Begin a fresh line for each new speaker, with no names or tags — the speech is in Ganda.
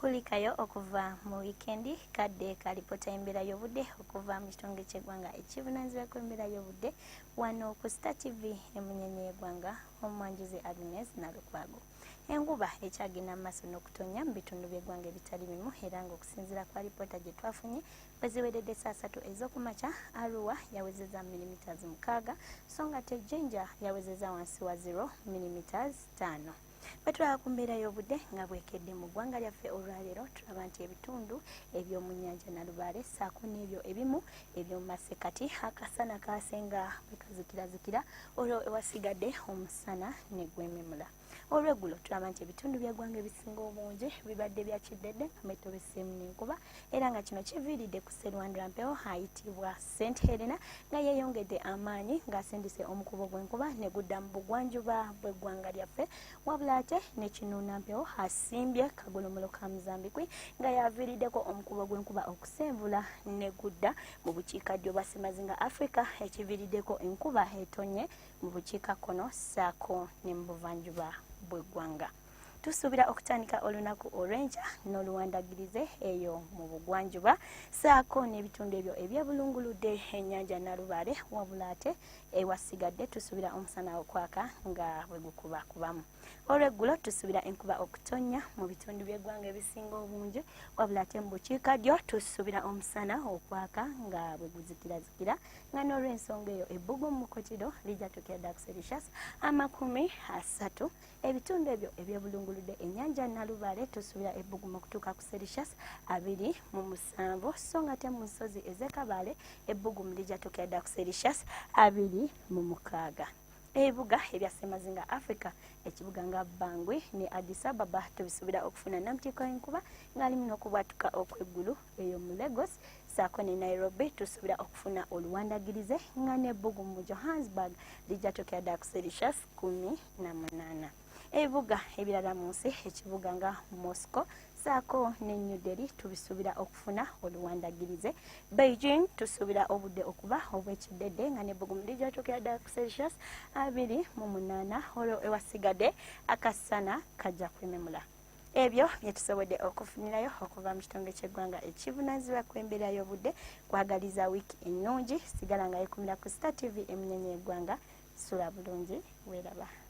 kulikayo okuva mu wikendi kadde kalipota embeera y'obudde okuva mu kitongole ky'eggwanga ekivunaanyizibwa ku embeera y'obudde wano ku Star TV emunyenye y'eggwanga omwanjuzi Agnes Nalukwago. Enkuba ekyagenda mu maaso n'okutonya mu bitundu by'eggwanga ebitali bimu era ng'okusinziira kwa lipoota gye twafunye bwe ziweredde saa 3 ez'okumakya, Arua yawezezza milimita 6 so nga Jinja yawezezza wansi wa 0 milimita 5. Batulaba ku mbeera y'obudde nga bwekedde mu ggwanga lyaffe olwaleero tulaba nti ebitundu eby'omu nnyanja Nalubaale ssaako n'ebyo ebimu eby'omu masekkati akasana kaasenga bwe kazikirazikira olwo ewasigadde omusana ne gwememula. Olw'eggulo tulaba nti ebitundu by'eggwanga ebisinga obungi bibadde bya kiddedde nga betobeseemu n'enkuba era nga kino kiviiridde ku sserwandula mpewo ayitibwa St Helena nga yeeyongedde amaanyi ng'asindise omukubo gw'enkuba ne gudda mu bugwanjuba bw'eggwanga lyaffe wabula ate ne kinuuna mpewo asimbye kagolomola ka Mozambique nga yaviiriddeko omukubo gw'enkuba okusenvula ne gudda mu bukiikaddyo bwa Ssemazinga Africa ekiviiriddeko enkuba etonye mu bukiikakkono ssaako ne mu buvanjuba bw'eggwanga. Tusuubira okutandika olunaku olw'enkya n'oluwandagirize eyo mu bugwanjuba ssaako n'ebitundu ebyo ebyebulunguludde ennyanja Nalubaale wabula ate ewasigadde tusuubira omusana okwaka nga bwe gukubakubamu. Olw'eggulo tusuubira enkuba okutonya mu bitundu by'eggwanga ebisinga obungi wabula ate mu bukiikaddyo tusuubira omusana okwaka nga bwe guzikirazikira nga n'olw'ensonga eyo ebbugu mu Mukotiro lijja tukedda ku Celsius 30. Ebitundu ebyo ebyebulunguludde ennyanja Nalubaale tusuubira ebbugu mu kutuuka ku Celsius 27 so nga ate mu nsozi ez'e Kabaale ebbugu lijja tukedda ku Celsius 26. Ebibuga ebya Ssemazinga Africa ekibuga nga Bangui ne Addis Ababa tubisuubira okufuna namutiko enkuba ng'alimu n'okubwatuka okw'eggulu eyo mu Lagos ssaako ne Nairobi tusuubira okufuna oluwandagirize nga n'ebbugu mu Johannesburg lijja tukedda ku Celsius 18. Ebibuga ebirala mu nsi ekibuga nga Moscow ssaako ne New Delhi tubisuubira okufuna oluwandagirize. Beijing tusuubira obudde okuba obw'ekiddedde nga n'ebbugu lijja tukedda ku Celsius 28 olwo ewasigadde akasana kajja kwememula. Ebyo bye tusobodde okufunirayo okuva mu kitongole ky'eggwanga ekivunaanyizibwa ku embeera y'obudde. Kwagaliza wiiki ennungi sigala nga yekumira ku Star TV emunyenye y'eggwanga. Sula bulungi, weeraba.